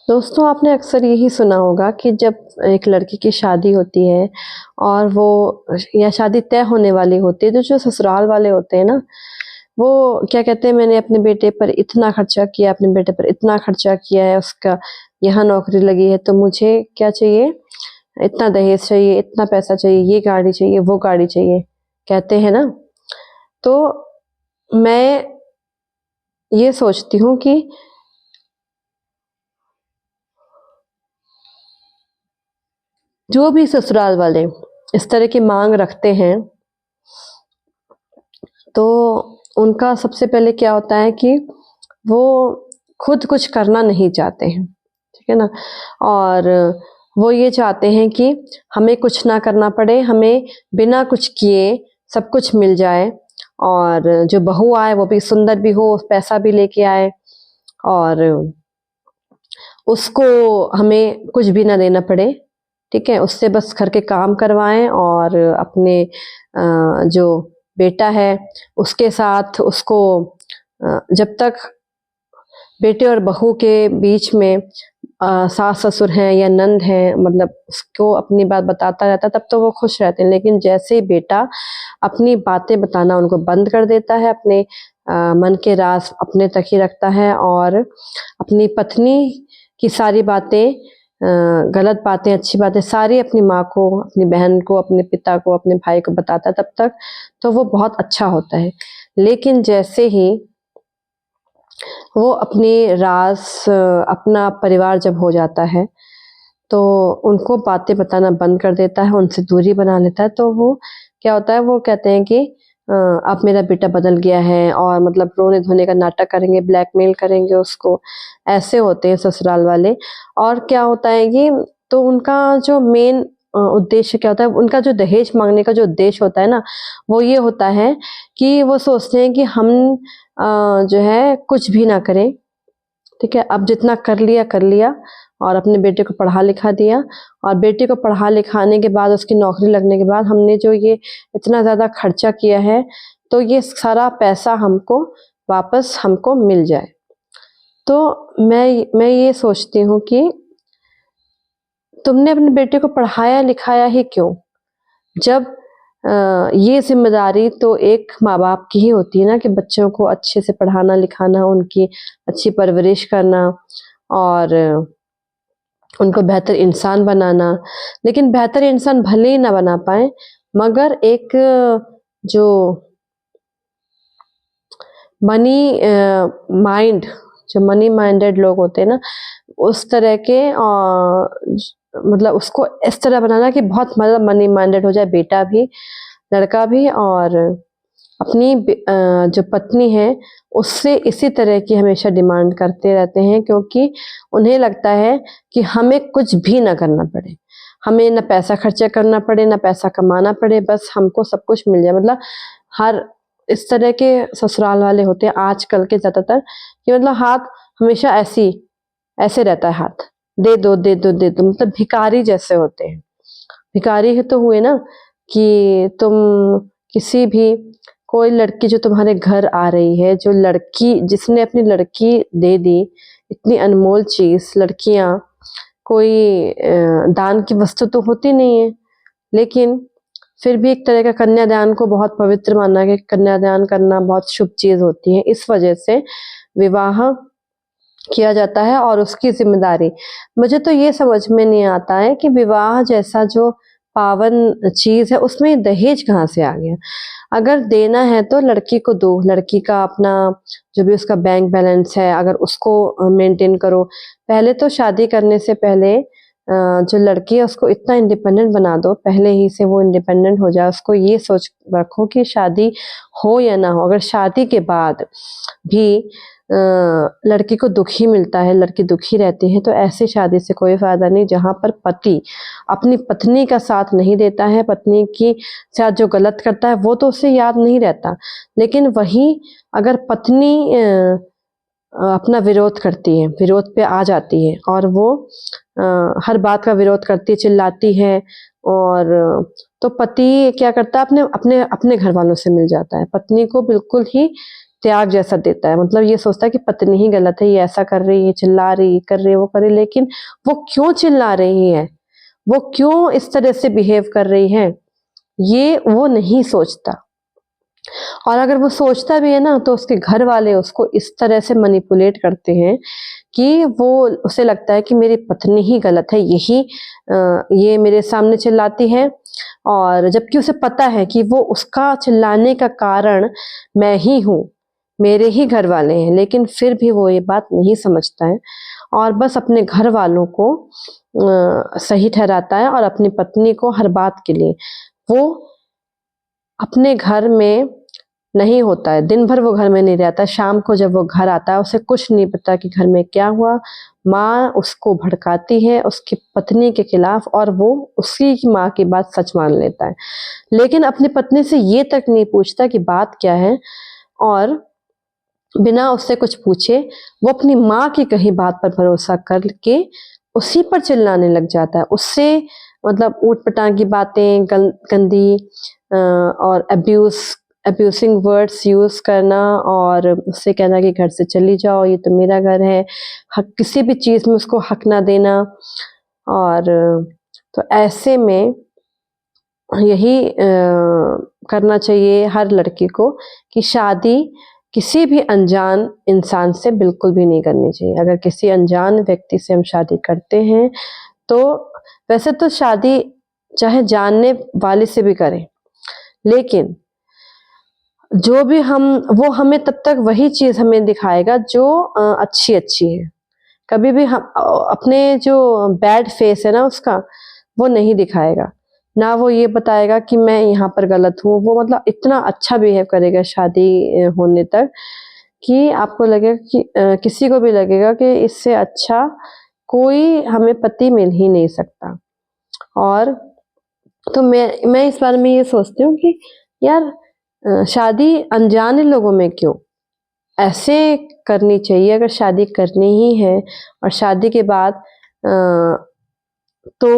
दोस्तों, आपने अक्सर यही सुना होगा कि जब एक लड़की की शादी होती है और वो या शादी तय होने वाली होती है, तो जो ससुराल वाले होते हैं ना, वो क्या कहते हैं, मैंने अपने बेटे पर इतना खर्चा किया, अपने बेटे पर इतना खर्चा किया है, उसका यहाँ नौकरी लगी है, तो मुझे क्या चाहिए, इतना दहेज चाहिए, इतना पैसा चाहिए, ये गाड़ी चाहिए, वो गाड़ी चाहिए, कहते हैं ना। तो मैं ये सोचती हूँ कि जो भी ससुराल वाले इस तरह की माँग रखते हैं, तो उनका सबसे पहले क्या होता है कि वो खुद कुछ करना नहीं चाहते हैं, ठीक है ना? और वो ये चाहते हैं कि हमें कुछ ना करना पड़े, हमें बिना कुछ किए सब कुछ मिल जाए और जो बहू आए वो भी सुंदर भी हो, पैसा भी लेके आए और उसको हमें कुछ भी ना देना पड़े, ठीक है? उससे बस घर के काम करवाएँ और अपने जो बेटा है, उसके साथ उसको जब तक बेटे और बहू के बीच में सास-ससुर हैं या नंद हैं, मतलब उसको अपनी बात बताता रहता है, तब तो वो खुश रहते हैं। लेकिन जैसे ही बेटा अपनी बातें बताना उनको बंद कर देता है, अपने मन के राज़ अपने तक ही रखता है और अपनी पत्नी की सारी बातें, गलत बातें, अच्छी बातें सारी अपनी माँ को, अपनी बहन को, अपने पिता को, अपने भाई को बताता है तब तक तो वो बहुत अच्छा होता है। लेकिन जैसे ही वो अपनी अपना परिवार जब हो जाता है, तो उनको बातें बताना बंद कर देता है, उनसे दूरी बना लेता है, तो वो क्या होता है, वो कहते हैं कि अब मेरा बेटा बदल गया है और मतलब रोने-धोने का नाटक करेंगे, ब्लैकमेल करेंगे उसको, ऐसे होते हैं ससुराल वाले। और क्या होता है कि तो उनका जो मेन उद्देश्य क्या होता है, उनका जो दहेज माँगने का जो उद्देश्य होता है ना, वो ये होता है कि वो सोचते हैं कि हम जो है कुछ भी ना करें, ठीक है? अब जितना कर लिया और अपने बेटे को पढ़ा-लिखा दिया और बेटे को पढ़ा-लिखाने के बाद उसकी नौकरी लगने के बाद हमने जो ये इतना ज़्यादा खर्चा किया है, तो ये सारा पैसा हमको वापस हमको मिल जाए। तो मैं ये सोचती हूँ कि तुमने अपने बेटे को पढ़ाया-लिखाया ही क्यों? जब ये ज़िम्मेदारी तो एक माँ-बाप की ही होती है ना कि बच्चों को अच्छे से पढ़ाना-लिखाना, उनकी अच्छी परवरिश करना और उनको बेहतर इंसान बनाना। लेकिन बेहतर इंसान भले ही ना बना पाएँ, मगर एक जो मनी माइंड जो मनी माइंडेड लोग होते हैं ना, उस तरह के ज मतलब उसको इस तरह बनाना कि बहुत मतलब मनी माइंडेड हो जाए बेटा भी, लड़का भी और जो पत्नी है, उससे इसी तरह की हमेशा डिमांड करते रहते हैं क्योंकि उन्हें लगता है कि हमें कुछ भी ना करना पड़े। हमें ना पैसा खर्चा करना पड़े, ना पैसा कमाना पड़े, बस हमको सब कुछ मिल जाए। मतलब हर इस तरह के ससुराल वाले होते हैं आजकल के ज़्यादातर कि मतलब हाथ हमेशा ऐसे रहता है हाथ, दे दो, दे दो, दे दो, मतलब भिखारी जैसे होते हैं। भिखारी ही तो हुए ना कि तुम किसी भी कोई लड़की जो तुम्हारे घर आ रही है, जो लड़की जिसने अपनी लड़की दे दी, इतनी अनमोल चीज़, लड़कियाँ कोई दान की वस्तु तो होती नहीं है, लेकिन फिर भी एक तरह का कन्यादान को बहुत पवित्र माना गया, कन्यादान करना बहुत शुभ चीज़ होती है। इस वजह से विवाह किया जाता है और उसकी ज़िम्मेदारी। मुझे तो ये समझ में नहीं आता है कि विवाह जैसा जो पावन चीज़ है, उसमें दहेज कहाँ से आ गया? अगर देना है तो लड़की को दो, लड़की का अपना जो भी उसका बैंक बैलेंस है, अगर उसको मेंटेन करो। पहले तो शादी करने से पहले जो लड़की है उसको इतना इंडिपेंडेंट बना दो, पहले ही से वो इंडिपेंडेंट हो जाए। उसको ये सोच रखो कि शादी हो या ना हो, अगर शादी के बाद भी लड़की को दुःख ही मिलता है, लड़की दुखी रहती है, तो ऐसी शादी से कोई फ़ायदा नहीं जहाँ पर पति अपनी पत्नी का साथ नहीं देता है, पत्नी की साथ जो गलत करता है वो तो उसे याद नहीं रहता। लेकिन वहीं अगर पत्नी अपना विरोध करती है, विरोध पे आ जाती है और वो हर बात का विरोध करती है, चिल्लाती है और तो पति क्या करता है अपने अपने अपने घरवालों से मिल जाता है। पत्नी को बिल्कुल ही त्याग जैसा देता है। मतलब ये सोचता है कि पत्नी ही गलत है, ये ऐसा कर रही है, चिल्ला रही, कर रही है, वो कर रही है, लेकिन वो क्यों चिल्ला रही है, वो क्यों इस तरह से बिहेव कर रही है, ये वो नहीं सोचता। और अगर वो सोचता भी है ना, तो उसके घर वाले उसको इस तरह से मैनिपुलेट करते हैं कि वो, उसे लगता है कि मेरी पत्नी ही गलत है, ये मेरे सामने चिल्लाती है, और जबकि उसे पता है कि वो उसका चिल्लाने का कारण मैं ही हूँ, मेरे ही घर वाले हैं, लेकिन फिर भी वो ये बात नहीं समझता है और बस अपने घर वालों को सही ठहराता है और अपनी पत्नी को हर बात के लिए। वो अपने घर में नहीं होता है, दिन भर वो घर में नहीं रहता, शाम को जब वो घर आता है उसे कुछ नहीं पता कि घर में क्या हुआ। माँ उसको भड़काती है उसकी पत्नी के खिलाफ और वो उसी की माँ की बात सच मान लेता है, लेकिन अपनी पत्नी से ये तक नहीं पूछता कि बात क्या है, और बिना उससे कुछ पूछे वो अपनी माँ की कही बात पर भरोसा करके उसी पर चिल्लाने लग जाता है। उससे मतलब ऊट-पटांग की बातें, गंदी और अब्यूसिंग वर्ड्स यूज़ करना और उससे कहना कि घर से चली जाओ, ये तो मेरा घर है। हक किसी भी चीज़ में उसको हक ना देना। और तो ऐसे में यही करना चाहिए हर लड़की को कि शादी किसी भी अनजान इंसान से बिल्कुल भी नहीं करनी चाहिए। अगर किसी अनजान व्यक्ति से हम शादी करते हैं, तो वैसे तो शादी चाहे जानने वाले से भी करें, लेकिन जो भी वो हमें तब तक वही चीज़ हमें दिखाएगा जो अच्छी-अच्छी है। कभी भी अपने जो बैड फेस है ना उसका, वो नहीं दिखाएगा। ना वो ये बताएगा कि मैं यहाँ पर गलत हूँ, वो मतलब इतना अच्छा बिहेव करेगा शादी होने तक कि आपको लगेगा कि किसी को भी लगेगा कि इससे अच्छा कोई हमें पति मिल ही नहीं सकता। और तो मैं इस बारे में ये सोचती हूँ कि यार शादी अनजाने लोगों में क्यों? ऐसे करनी चाहिए अगर शादी करनी ही है और शादी के बाद तो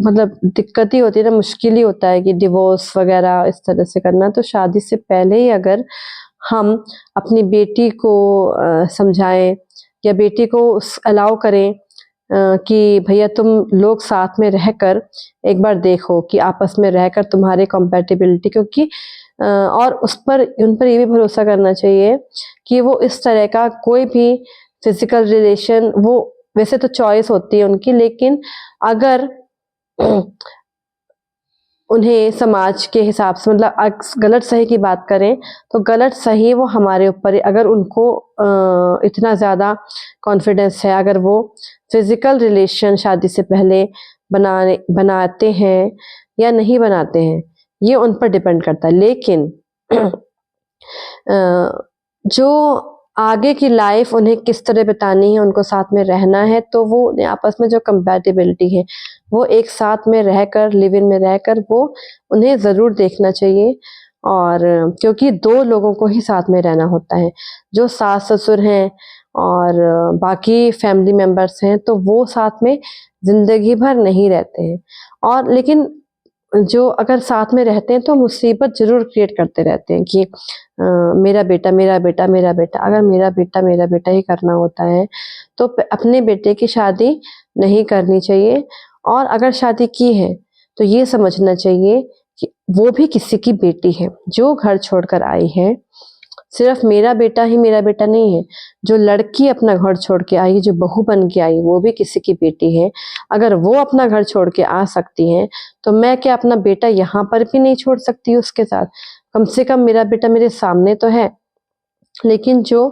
मतलब दिक्कत ही होती है ना, मुश्किल ही होता है कि डिवोर्स वगैरह इस तरह से करना। तो शादी से पहले ही अगर हम अपनी बेटी को समझाएँ या बेटी को अलाउ करें कि भैया तुम लोग साथ में रहकर एक बार देखो कि आपस में रहकर तुम्हारी कंपैटिबिलिटी, क्योंकि और उन पर ये भी भरोसा करना चाहिए कि वो इस तरह का कोई भी फिजिकल रिलेशन, वो वैसे तो चॉइस होती है उनकी, लेकिन अगर उन्हें समाज के हिसाब से मतलब गलत सही की बात करें तो गलत सही वो हमारे ऊपर है। अगर उनको इतना ज़्यादा कॉन्फिडेंस है, अगर वो फिजिकल रिलेशन शादी से पहले बनाते हैं या नहीं बनाते हैं, ये उन पर डिपेंड करता है। लेकिन जो आगे की लाइफ उन्हें किस तरह बितानी है, उनको साथ में रहना है, तो वो आपस में जो कंपैटिबिलिटी है वो एक साथ में रहकर, लिव इन में रहकर वो उन्हें ज़रूर देखना चाहिए। और क्योंकि 2 लोगों को ही साथ में रहना होता है। जो सास-ससुर हैं और बाकी फैमिली मेंबर्स हैं, तो वो साथ में ज़िंदगी भर नहीं रहते हैं। और लेकिन जो अगर साथ में रहते हैं तो मुसीबत ज़रूर क्रिएट करते रहते हैं कि मेरा बेटा, मेरा बेटा, मेरा बेटा। अगर मेरा बेटा, मेरा बेटा ही करना होता है, तो अपने बेटे की शादी नहीं करनी चाहिए। और अगर शादी की है, तो ये समझना चाहिए कि वो भी किसी की बेटी है, जो घर छोड़कर आई है। सिर्फ मेरा बेटा ही मेरा बेटा नहीं है। जो लड़की अपना घर छोड़ के आई, जो बहू बन के आई, वो भी किसी की बेटी है। अगर वो अपना घर छोड़ के आ सकती हैं, तो मैं क्या अपना बेटा यहाँ पर भी नहीं छोड़ सकती उसके साथ? कम से कम मेरा बेटा मेरे सामने तो है। लेकिन जो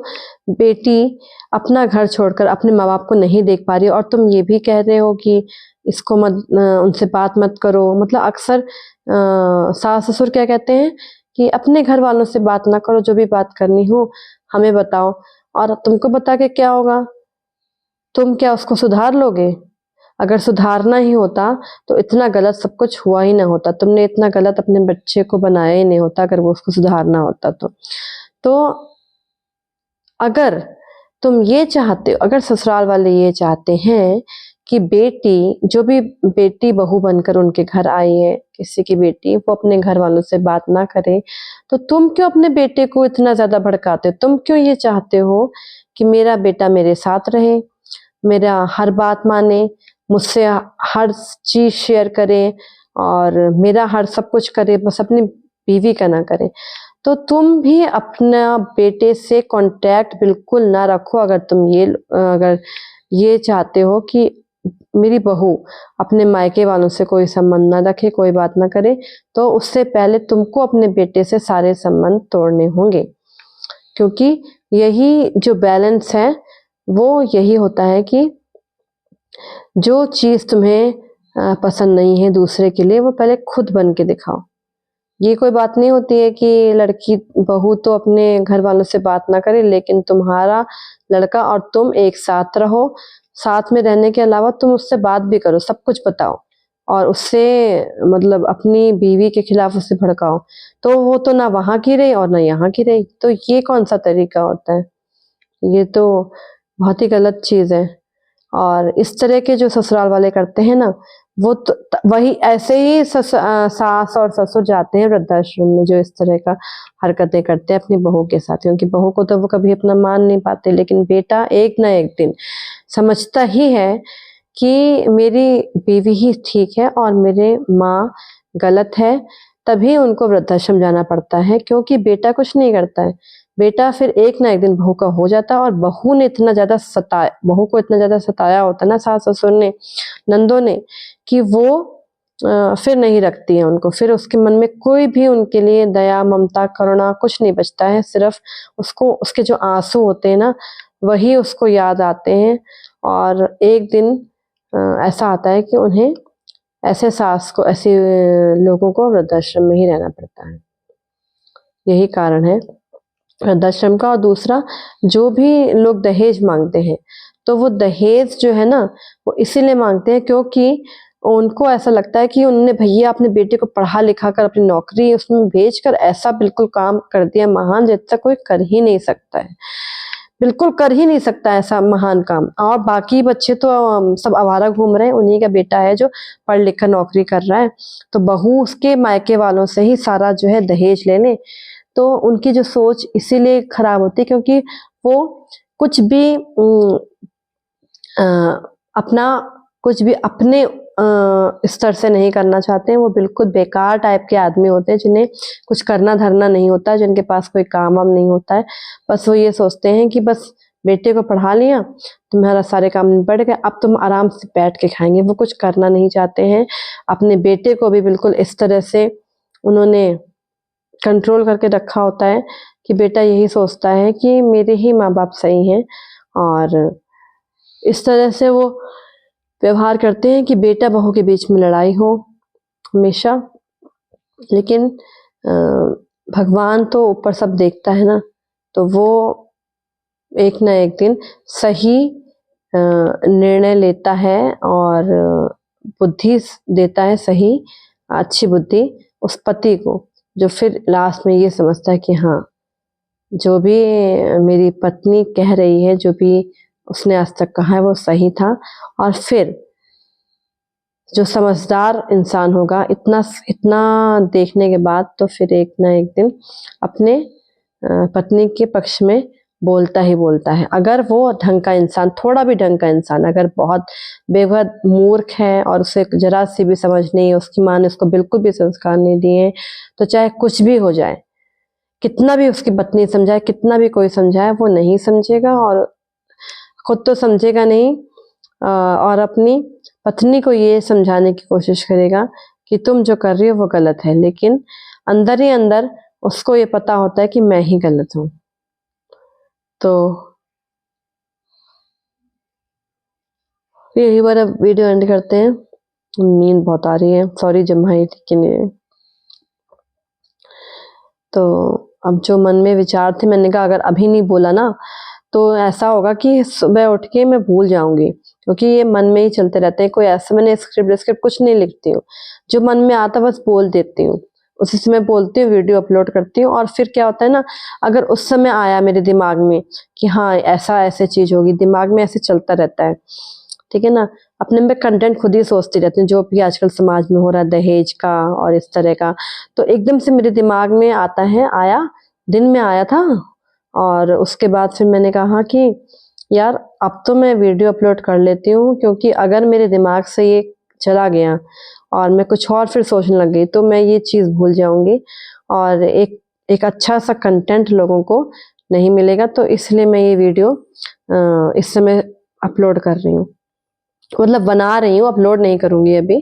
बेटी अपना घर छोड़कर अपने माँ-बाप को नहीं देख पा रही और तुम ये भी कह रहे हो कि इसको उनसे बात मत करो। मतलब अक्सर सास-ससुर क्या कहते हैं कि अपने घर वालों से बात ना करो, जो भी बात करनी हो हमें बताओ। और तुमको बता के क्या होगा? तुम क्या उसको सुधार लोगे? अगर सुधारना ही होता तो इतना गलत सब कुछ हुआ ही ना होता। तुमने इतना गलत अपने बच्चे को बनाया ही नहीं होता अगर वो उसको सुधारना होता तो। तो अगर तुम ये चाहते हो, अगर ससुराल वाले ये चाहते हैं कि बेटी, जो भी बेटी बहू बनकर उनके घर आई है, किसी की बेटी, वो अपने घर वालों से बात ना करे, तो तुम क्यों अपने बेटे को इतना ज़्यादा भड़काते हो? तुम क्यों ये चाहते हो कि मेरा बेटा मेरे साथ रहे, मेरा हर बात माने, मुझसे हर चीज़ शेयर करे और मेरा हर सब कुछ करे, बस अपनी बीवी का ना करे? तो तुम भी अपना बेटे से कॉन्टैक्ट बिल्कुल ना रखो। अगर ये चाहते हो कि मेरी बहू अपने मायके वालों से कोई संबंध ना रखे, कोई बात ना करे, तो उससे पहले तुमको अपने बेटे से सारे संबंध तोड़ने होंगे। क्योंकि यही जो बैलेंस है, वो यही होता है कि जो चीज़ तुम्हें पसंद नहीं है दूसरे के लिए, वो पहले खुद बन के दिखाओ। ये कोई बात नहीं होती है कि लड़की बहू तो अपने घर वालों से बात ना करे, लेकिन तुम्हारा लड़का और तुम एक साथ रहो, साथ में रहने के अलावा तुम उससे बात भी करो, सब कुछ बताओ और उससे मतलब अपनी बीवी के खिलाफ उसे भड़काओ, तो वो तो ना वहाँ की रही और ना यहाँ की रही। तो ये कौन सा तरीका होता है? ये तो बहुत ही गलत चीज़ है। और इस तरह के जो ससुराल वाले करते हैं ना, वो तो वही ऐसे ही सास और ससुर जाते हैं वृद्धाश्रम में, जो इस तरह का हरकतें करते हैं अपनी बहू के साथ, क्योंकि बहू को तो वो कभी अपना मान नहीं पाते, लेकिन बेटा एक ना एक दिन समझता ही है कि मेरी बीवी ही ठीक है और मेरे माँ गलत है, तभी उनको वृद्धाश्रम जाना पड़ता है, क्योंकि बेटा कुछ नहीं करता है। बेटा फिर एक ना एक दिन बहू का हो जाता है और बहू को इतना ज़्यादा सताया होता है ना सास-ससुर ने, नंदों ने, कि वो फिर नहीं रखती है उनको। फिर उसके मन में कोई भी उनके लिए दया, ममता, करुणा कुछ नहीं बचता है, सिर्फ़ उसके जो आँसू होते हैं ना, वही उसको याद आते हैं। और एक दिन ऐसा आता है कि उन्हें ऐसे लोगों को वृद्धाश्रम में ही रहना पड़ता है। यही कारण है वृद्धाश्रम का। और दूसरा, जो भी लोग दहेज माँगते हैं, तो वो दहेज जो है ना, वो इसीलिए माँगते हैं क्योंकि उनको ऐसा लगता है कि उन्होंने भैया अपने बेटे को पढ़ा-लिखा कर अपनी नौकरी उसमें भेजकर ऐसा बिल्कुल काम कर दिया महान, जैसा कोई कर ही नहीं सकता है। बिल्कुल कर ही नहीं सकता ऐसा महान काम। और बाकी बच्चे तो सब आवारा घूम रहे हैं, उन्हीं का बेटा है जो पढ़-लिख कर नौकरी कर रहा है। तो बहू उसके मायके वालों से ही सारा जो है दहेज ले ले, तो उनकी जो सोच इसीलिए खराब होती है, क्योंकि वो कुछ भी अ, अपना कुछ भी अपने स्तर से नहीं करना चाहते हैं। वो बिल्कुल बेकार टाइप के आदमी होते हैं, जिन्हें कुछ करना धरना नहीं होता है, जिनके पास कोई काम-वाम नहीं होता है। बस वो ये सोचते हैं कि बस बेटे को पढ़ा लिया, तुम्हारा सारे काम निपट गए, अब तुम आराम से बैठ के खाएँगे। वो कुछ करना नहीं चाहते हैं। अपने बेटे को भी बिल्कुल इस तरह से उन्होंने कंट्रोल करके रखा होता है कि बेटा यही सोचता है कि मेरे ही माँ-बाप सही हैं, और इस तरह से वो व्यवहार करते हैं कि बेटा-बहू के बीच में लड़ाई हो हमेशा। लेकिन भगवान तो ऊपर सब देखता है ना, तो वो एक ना एक दिन सही निर्णय लेता है और बुद्धि देता है, सही अच्छी बुद्धि उस पति को, जो फिर लास्ट में ये समझता है कि हाँ, जो भी मेरी पत्नी कह रही है, जो भी उसने आज तक कहा है, वो सही था। और फिर जो समझदार इंसान होगा, इतना देखने के बाद, तो फिर एक ना एक दिन अपने पत्नी के पक्ष में बोलता ही बोलता है। अगर वो ढंग का इंसान, थोड़ा भी ढंग का इंसान, अगर बहुत बेहद मूर्ख है और उसे ज़रा सी भी समझ नहीं है, उसकी माँ ने उसको बिल्कुल भी संस्कार नहीं दिए, तो चाहे कुछ भी हो जाए, कितना भी उसकी पत्नी समझाए, कितना भी कोई समझाए, वो नहीं समझेगा और खुद तो समझेगा नहीं, और अपनी पत्नी को ये समझाने की कोशिश करेगा कि तुम जो कर रही हो वो गलत है, लेकिन अंदर ही अंदर उसको ये पता होता है कि मैं ही गलत हूँ। तो यही वाला वीडियो एंड करते हैं। नींद बहुत आ रही है, सॉरी जम्हाई ठीक नहीं है। तो अब जो मन में विचार थे, मैंने कहा अगर अभी नहीं बोला ना, तो ऐसा होगा कि सुबह उठ के मैं भूल जाऊँगी, क्योंकि ये मन में ही चलते रहते हैं। कोई ऐसा मैंने स्क्रिप्ट कुछ नहीं लिखती हूँ, जो मन में आता बस बोल देती हूँ, उसी समय बोलती हूँ, वीडियो अपलोड करती हूँ। और फिर क्या होता है ना, अगर उस समय आया मेरे दिमाग में कि हाँ, ऐसा ऐसे चीज़ होगी, दिमाग में ऐसे चलता रहता है, ठीक है ना, अपने में कंटेंट खुद ही सोचती रहती हूँ, जो भी आजकल समाज में हो रहा है दहेज का और इस तरह का। तो एकदम से मेरे दिमाग में दिन में आया था, और उसके बाद फिर मैंने कहा कि यार अब तो मैं वीडियो अपलोड कर लेती हूँ, क्योंकि अगर मेरे दिमाग से ये चला गया और मैं कुछ और फिर सोचने लग गई, तो मैं ये चीज़ भूल जाऊँगी और एक अच्छा सा कंटेंट लोगों को नहीं मिलेगा। तो इसलिए मैं ये वीडियो इस समय अपलोड कर रही हूँ, मतलब बना रही हूँ, अपलोड नहीं करूँगी अभी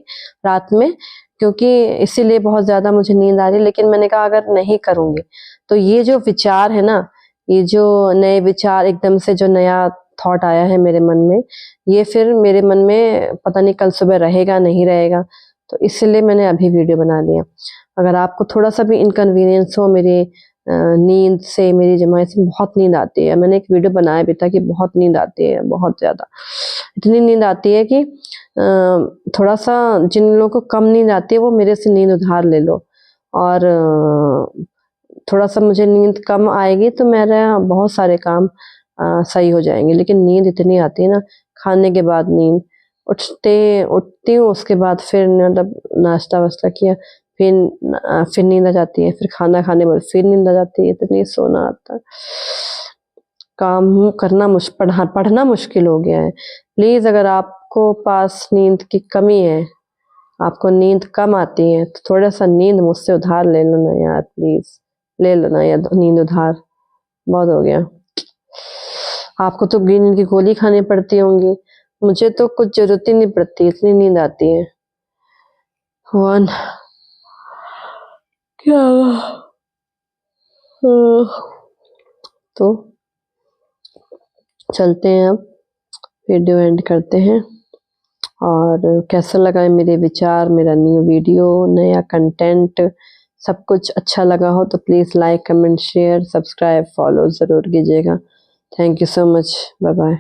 रात में, क्योंकि इसीलिए बहुत ज़्यादा मुझे नींद आ रही है। लेकिन मैंने कहा अगर नहीं करूँगी तो ये जो विचार है ना, ये जो नए विचार एकदम से जो नया थॉट आया है मेरे मन में, ये फिर मेरे मन में पता नहीं कल सुबह रहेगा नहीं रहेगा। तो इसलिए मैंने अभी वीडियो बना लिया। अगर आपको थोड़ा-सा भी इनकन्वीनियंस हो मेरी नींद से, मेरी जमाई से, बहुत नींद आती है। मैंने एक वीडियो बनाया भी था कि बहुत नींद आती है, बहुत ज़्यादा। इतनी नींद आती है कि थोड़ा-सा जिन लोगों को कम नींद आती है वो मेरे से नींद उधार ले लो, और थोड़ा-सा मुझे नींद कम आएगी तो मेरा बहुत सारे काम सही हो जाएँगे। लेकिन नींद इतनी आती है ना, खाने के बाद नींद, उठती हूँ उसके बाद फिर मतलब नाश्ता-वाश्ता किया, फिर नींद आ जाती है, फिर खाना खाने के बाद फिर नींद आ जाती है, इतनी सोना आता है। काम करना पढ़ना मुश्किल हो गया है। प्लीज़ अगर आपको पास नींद की कमी है, आपको नींद कम आती है, तो थोड़ा-सा नींद मुझसे उधार ले लो ना यार प्लीज़, ले लो ना यार नींद उधार, बहुत हो गया। आपको तो नींद की गोली खानी पड़ती होंगी, मुझे तो कुछ ज़रूरत ही नहीं पड़ती, इतनी नींद आती है। 1 क्या तो चलते हैं अब, वीडियो एंड करते हैं। और कैसा लगा मेरे विचार, मेरा न्यू वीडियो, नया कंटेंट, सब कुछ अच्छा लगा हो तो please like, comment, share, subscribe, follow ज़रूर कीजिएगा। Thank you so much. Bye bye.